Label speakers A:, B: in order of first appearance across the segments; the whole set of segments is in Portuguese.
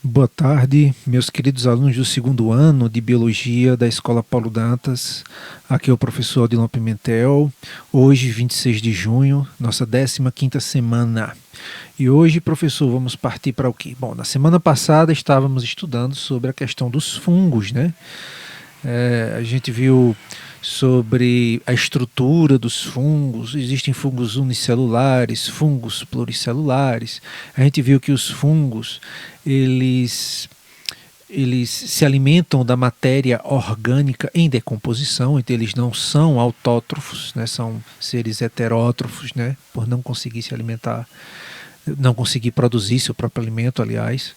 A: Boa tarde, meus queridos alunos do segundo ano de Biologia da Escola Paulo Dantas. Aqui é o professor Odilon Pimentel. Hoje, 26 de junho, nossa 15ª semana. E hoje, professor, vamos partir para o quê? Bom, na semana passada estávamos estudando sobre a questão dos fungos, né? A gente viu sobre a estrutura dos fungos. Existem fungos unicelulares, fungos pluricelulares. A gente viu que os fungos, eles eles se alimentam da matéria orgânica em decomposição, então eles não são autótrofos, né, são seres heterótrofos, né, por não conseguir se alimentar, não conseguir produzir seu próprio alimento, aliás.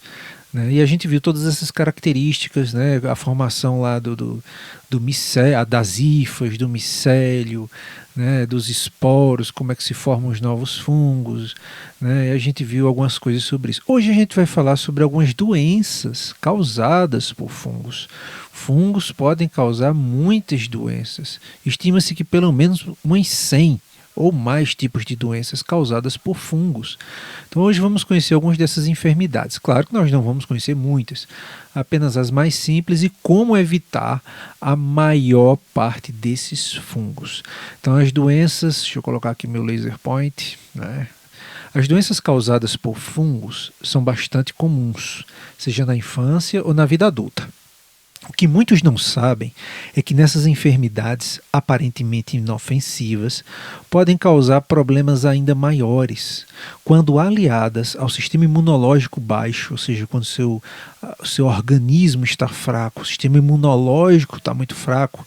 A: Né? E a gente viu todas essas características, né? A formação lá do micélio, das hifas, do micélio, né? Dos esporos, como é que se formam os novos fungos. Né? E a gente viu algumas coisas sobre isso. Hoje a gente vai falar sobre algumas doenças causadas por fungos. Fungos podem causar muitas doenças. Estima-se que pelo menos umas 100 ou mais tipos de doenças causadas por fungos. Então hoje vamos conhecer algumas dessas enfermidades. Claro que nós não vamos conhecer muitas, apenas as mais simples e como evitar a maior parte desses fungos. Então as doenças, deixa eu colocar aqui meu laser point, né? As doenças causadas por fungos são bastante comuns, seja na infância ou na vida adulta. O que muitos não sabem é que nessas enfermidades aparentemente inofensivas podem causar problemas ainda maiores quando aliadas ao sistema imunológico baixo, ou seja, quando seu organismo está fraco, o sistema imunológico está muito fraco.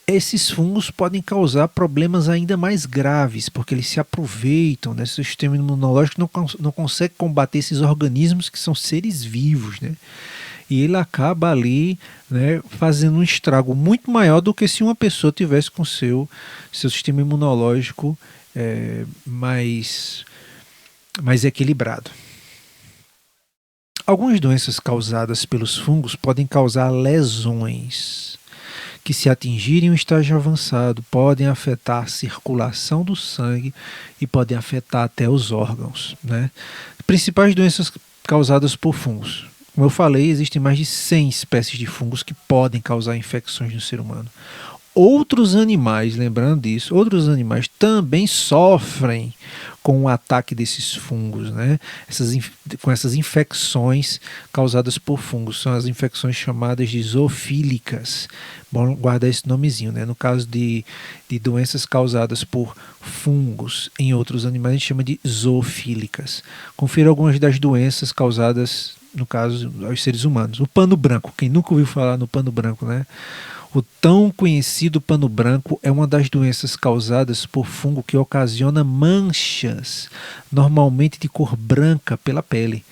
A: Esses fungos podem causar problemas ainda mais graves, porque eles se aproveitam, né? Seu sistema imunológico não consegue combater esses organismos que são seres vivos, né? E ele acaba ali, né, fazendo um estrago muito maior do que se uma pessoa tivesse com seu sistema imunológico mais equilibrado. Algumas doenças causadas pelos fungos podem causar lesões que, se atingirem um estágio avançado, podem afetar a circulação do sangue e podem afetar até os órgãos. Né? Principais doenças causadas por fungos. Como eu falei, existem mais de 100 espécies de fungos que podem causar infecções no ser humano. Outros animais, lembrando disso, outros animais também sofrem com o ataque desses fungos, né? Com essas infecções causadas por fungos. São as infecções chamadas de zoofílicas. Bom guardar esse nomezinho, né? No caso de doenças causadas por fungos em outros animais, a gente chama de zoofílicas. Confira algumas das doenças causadas, no caso, aos seres humanos. O pano branco, quem nunca ouviu falar no pano branco, né? O tão conhecido pano branco é uma das doenças causadas por fungo que ocasiona manchas, normalmente de cor branca, pela pele.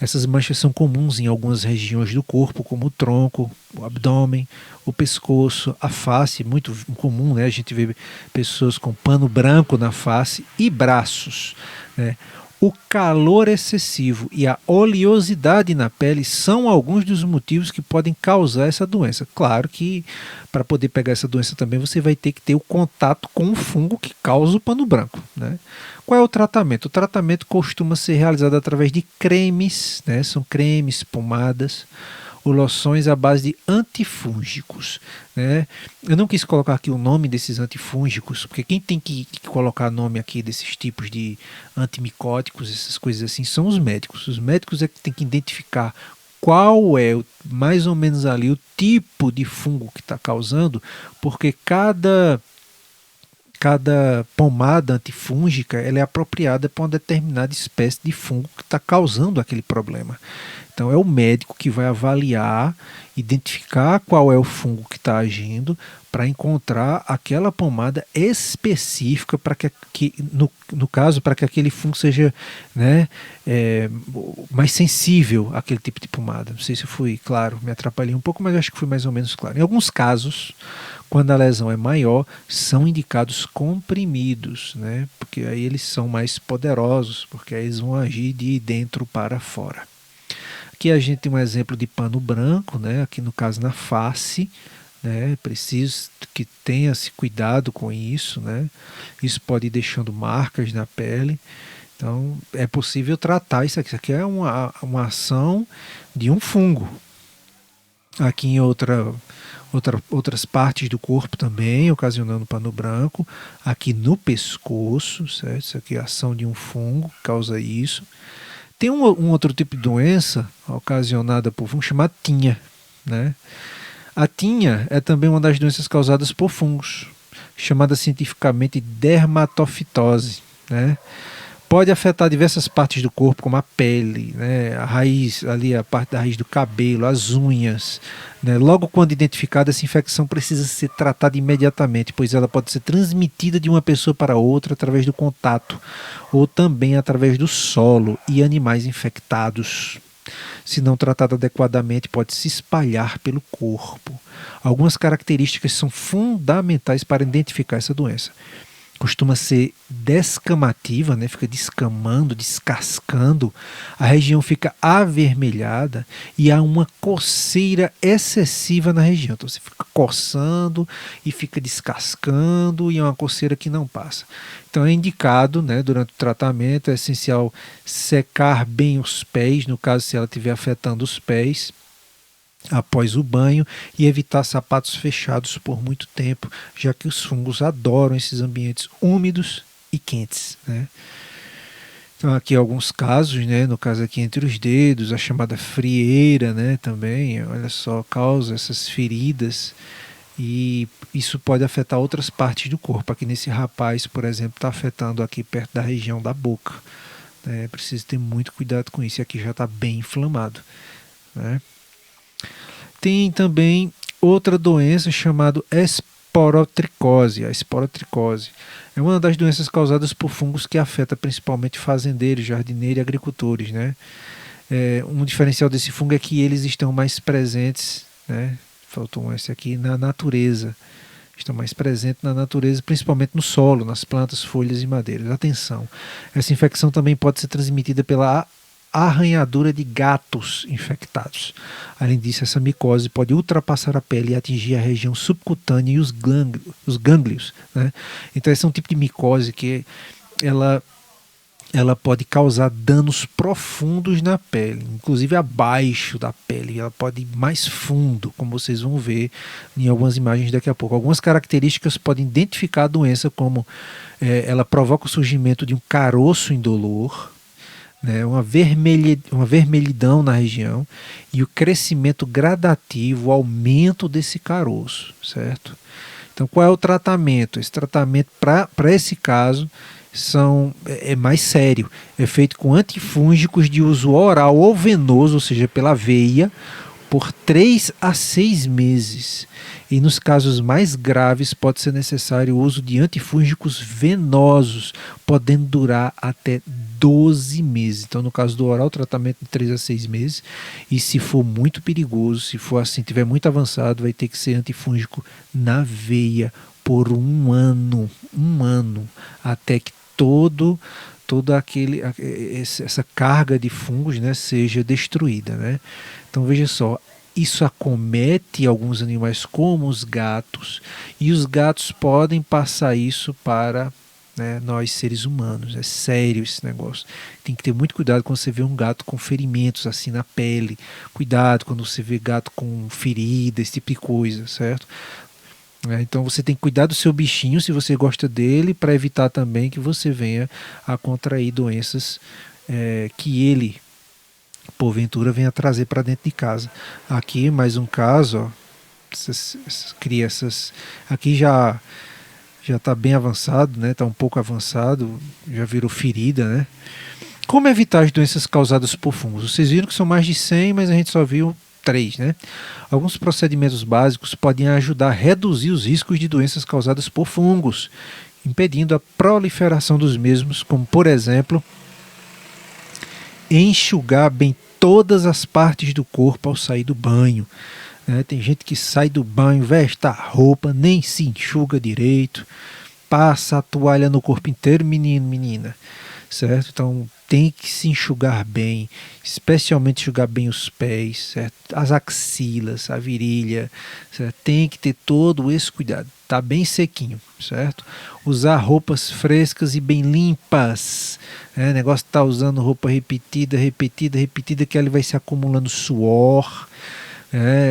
A: Essas manchas são comuns em algumas regiões do corpo, como o tronco, o abdômen, o pescoço, a face, muito comum, né? A gente vê pessoas com pano branco na face e braços, né? O calor excessivo e a oleosidade na pele são alguns dos motivos que podem causar essa doença. Claro que para poder pegar essa doença também você vai ter que ter o contato com o fungo que causa o pano branco. Né? Qual é o tratamento? O tratamento costuma ser realizado através de cremes, né? São cremes, pomadas, ou loções à base de antifúngicos. Né? Eu não quis colocar aqui o nome desses antifúngicos, porque quem tem que colocar nome aqui desses tipos de antimicóticos, essas coisas assim, são os médicos. Os médicos é que tem que identificar qual é mais ou menos ali o tipo de fungo que está causando, porque cada pomada antifúngica ela é apropriada para uma determinada espécie de fungo que está causando aquele problema. Então é o médico que vai avaliar, identificar qual é o fungo que está agindo para encontrar aquela pomada específica para no caso, para que aquele fungo seja, né, mais sensível àquele tipo de pomada. Não sei se eu fui claro, me atrapalhei um pouco, mas acho que fui mais ou menos claro. Em alguns casos, quando a lesão é maior, são indicados comprimidos, né, porque aí eles são mais poderosos, porque aí eles vão agir de dentro para fora. Aqui a gente tem um exemplo de pano branco, né? Aqui no caso na face, né? Preciso que tenha-se cuidado com isso, né? Isso pode ir deixando marcas na pele. Então, é possível tratar isso aqui. Isso aqui é uma ação de um fungo. Aqui em outras partes do corpo também, ocasionando pano branco. Aqui no pescoço, certo? Isso aqui é a ação de um fungo que causa isso. Tem um outro tipo de doença ocasionada por fungo chamada tinha, né? A tinha é também uma das doenças causadas por fungos, chamada cientificamente dermatofitose, né? Pode afetar diversas partes do corpo, como a pele, né, a raiz, ali a parte da raiz do cabelo, as unhas. Né. Logo quando identificada, essa infecção precisa ser tratada imediatamente, pois ela pode ser transmitida de uma pessoa para outra através do contato, ou também através do solo e animais infectados. Se não tratada adequadamente, pode se espalhar pelo corpo. Algumas características são fundamentais para identificar essa doença. Costuma ser descamativa, né? Fica descamando, descascando, a região fica avermelhada e há uma coceira excessiva na região. Então você fica coçando e fica descascando e é uma coceira que não passa. Então é indicado, né, durante o tratamento, é essencial secar bem os pés, no caso se ela estiver afetando os pés, após o banho, e evitar sapatos fechados por muito tempo, já que os fungos adoram esses ambientes úmidos e quentes, né? Então aqui alguns casos, né? No caso aqui entre os dedos, a chamada frieira, né? Também, olha só, causa essas feridas e isso pode afetar outras partes do corpo. Aqui nesse rapaz, por exemplo, está afetando aqui perto da região da boca, né? Precisa ter muito cuidado com isso. E aqui já está bem inflamado, né? Tem também outra doença chamada esporotricose. A esporotricose é uma das doenças causadas por fungos que afeta principalmente fazendeiros, jardineiros e agricultores, né? Um diferencial desse fungo é que eles estão mais presentes, né? Faltou um S aqui, na natureza. Estão mais presentes na natureza, principalmente no solo, nas plantas, folhas e madeiras. Atenção, essa infecção também pode ser transmitida pela arranhadura de gatos infectados. Além disso, essa micose pode ultrapassar a pele e atingir a região subcutânea e os gânglios, né? Então esse é um tipo de micose que ela pode causar danos profundos na pele, inclusive abaixo da pele. Ela pode ir mais fundo, como vocês vão ver em algumas imagens daqui a pouco. Algumas características podem identificar a doença, como ela provoca o surgimento de um caroço indolor, né, uma vermelhidão na região e o crescimento gradativo, o aumento desse caroço, certo? Então, qual é o tratamento? Esse tratamento para esse caso é mais sério. É feito com antifúngicos de uso oral ou venoso, ou seja, pela veia, por 3 a 6 meses. E nos casos mais graves pode ser necessário o uso de antifúngicos venosos, podendo durar até 12 meses. Então, no caso do oral, tratamento de 3 a 6 meses. E se for muito perigoso, se for assim, tiver muito avançado, vai ter que ser antifúngico na veia por um ano, até que toda essa carga de fungos, né, seja destruída, né? Então veja só, isso acomete alguns animais como os gatos, e os gatos podem passar isso para, né, nós seres humanos. É sério esse negócio. Tem que ter muito cuidado quando você vê um gato com ferimentos assim na pele. Cuidado quando você vê gato com ferida, esse tipo de coisa, certo? Então você tem que cuidar do seu bichinho se você gosta dele, para evitar também que você venha a contrair doenças que ele, porventura, venha trazer para dentro de casa. Aqui mais um caso, ó, essas crianças aqui já está bem avançado, né? Está um pouco avançado, já virou ferida, né? Como evitar as doenças causadas por fungos? Vocês viram que são mais de 100, mas a gente só viu 3, né? Alguns procedimentos básicos podem ajudar a reduzir os riscos de doenças causadas por fungos, impedindo a proliferação dos mesmos, como, por exemplo, enxugar bem todas as partes do corpo ao sair do banho. Tem gente que sai do banho, veste a roupa, nem se enxuga direito, passa a toalha no corpo inteiro, menino, menina, certo? Então tem que se enxugar bem, especialmente enxugar bem os pés, certo? As axilas, a virilha, certo? Tem que ter todo esse cuidado. Tá bem sequinho, certo? Usar roupas frescas e bem limpas. O negócio tá usando roupa repetida, que ali vai se acumulando suor.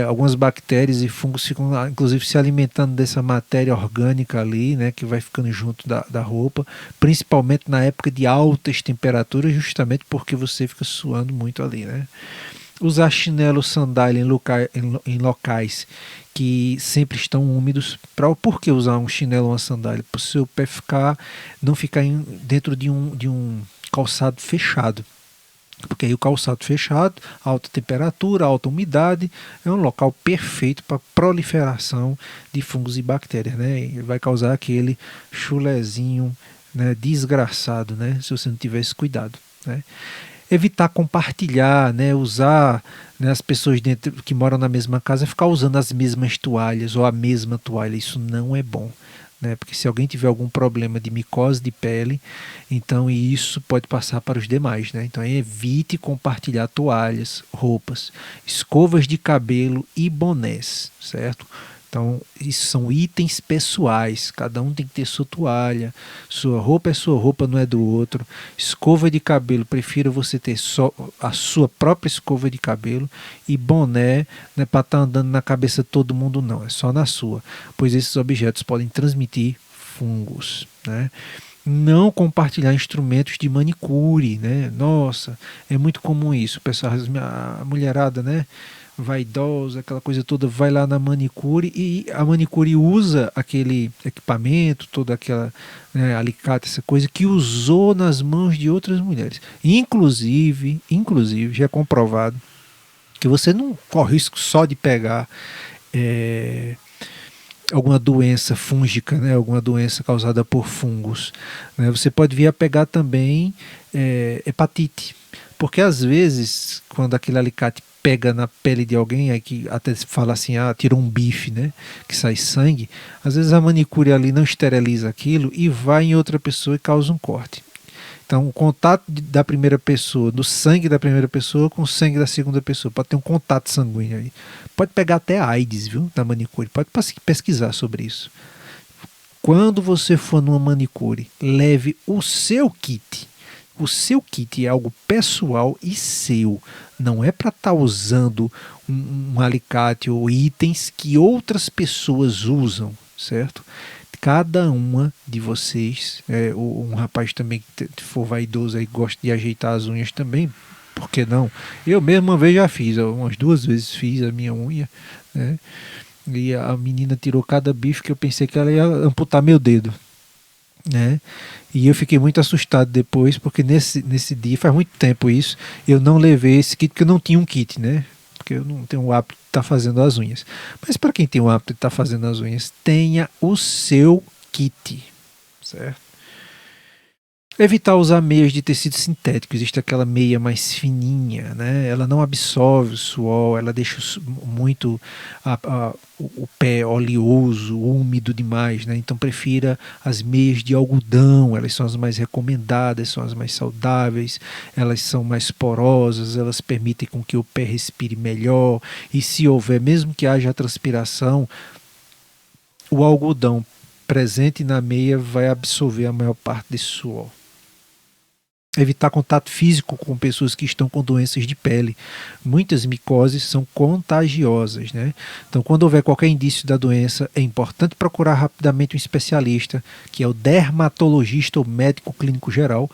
A: Algumas bactérias e fungos ficam, inclusive, se alimentando dessa matéria orgânica ali, né, que vai ficando junto da roupa, principalmente na época de altas temperaturas, justamente porque você fica suando muito ali, né? Usar chinelo, sandália em locais que sempre estão úmidos. Por que usar um chinelo ou uma sandália? Para o seu pé não ficar dentro de um calçado fechado. Porque aí o calçado fechado, alta temperatura, alta umidade, é um local perfeito para proliferação de fungos e bactérias, né? E vai causar aquele chulezinho, né, desgraçado, né, se você não tiver esse cuidado, né? Evitar compartilhar, né, usar, né, as pessoas dentro, que moram na mesma casa, ficar usando as mesmas toalhas ou a mesma toalha, isso não é bom. Né, porque se alguém tiver algum problema de micose de pele, então isso pode passar para os demais. Né? Então evite compartilhar toalhas, roupas, escovas de cabelo e bonés, certo? Então, isso são itens pessoais, cada um tem que ter sua toalha, sua roupa é sua roupa, não é do outro. Escova de cabelo, prefiro você ter só a sua própria escova de cabelo, e boné não é para estar andando na cabeça de todo mundo não, é só na sua, pois esses objetos podem transmitir fungos, né? Não compartilhar instrumentos de manicure, né? Nossa, é muito comum isso, pessoal, a mulherada, né, vaidosa, aquela coisa toda, vai lá na manicure e a manicure usa aquele equipamento, toda aquela, né, alicate, essa coisa que usou nas mãos de outras mulheres. Inclusive, já é comprovado que você não corre risco só de pegar alguma doença fúngica, né, alguma doença causada por fungos, né, você pode vir a pegar também hepatite, porque às vezes quando aquele alicate pega na pele de alguém, aí que até se fala assim, tirou um bife, né, que sai sangue, às vezes a manicure ali não esteriliza aquilo e vai em outra pessoa e causa um corte. Então, o contato da primeira pessoa, do sangue da primeira pessoa com o sangue da segunda pessoa, pode ter um contato sanguíneo aí. Pode pegar até AIDS, viu, na manicure. Pode pesquisar sobre isso. Quando você for numa manicure, leve o seu kit. O seu kit é algo pessoal e seu. Não é para estar usando um alicate ou itens que outras pessoas usam, certo? Cada uma de vocês, um rapaz também que for vaidoso e gosta de ajeitar as unhas também, por que não? Eu mesmo uma vez já fiz, umas 2 vezes fiz a minha unha, né? E a menina tirou cada bife que eu pensei que ela ia amputar meu dedo, né? E eu fiquei muito assustado depois, porque nesse dia, faz muito tempo isso, eu não levei esse kit, porque eu não tinha um kit, né? Porque eu não tenho o hábito de estar fazendo as unhas. Mas para quem tem o hábito de estar fazendo as unhas, tenha o seu kit, certo? Evitar usar meias de tecido sintético. Existe aquela meia mais fininha, né? Ela não absorve o suor, ela deixa muito o pé oleoso, úmido demais, né? Então prefira as meias de algodão, elas são as mais recomendadas, são as mais saudáveis, elas são mais porosas, elas permitem com que o pé respire melhor, e se houver, mesmo que haja transpiração, o algodão presente na meia vai absorver a maior parte desse suor. Evitar contato físico com pessoas que estão com doenças de pele. Muitas micoses são contagiosas, né? Então, quando houver qualquer indício da doença, é importante procurar rapidamente um especialista, que é o dermatologista ou médico clínico geral.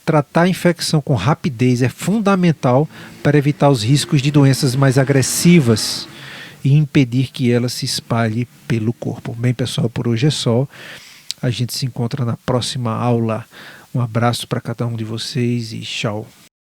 A: Tratar a infecção com rapidez é fundamental para evitar os riscos de doenças mais agressivas e impedir que ela se espalhe pelo corpo. Bem, pessoal, por hoje é só. A gente se encontra na próxima aula. Um abraço para cada um de vocês e tchau.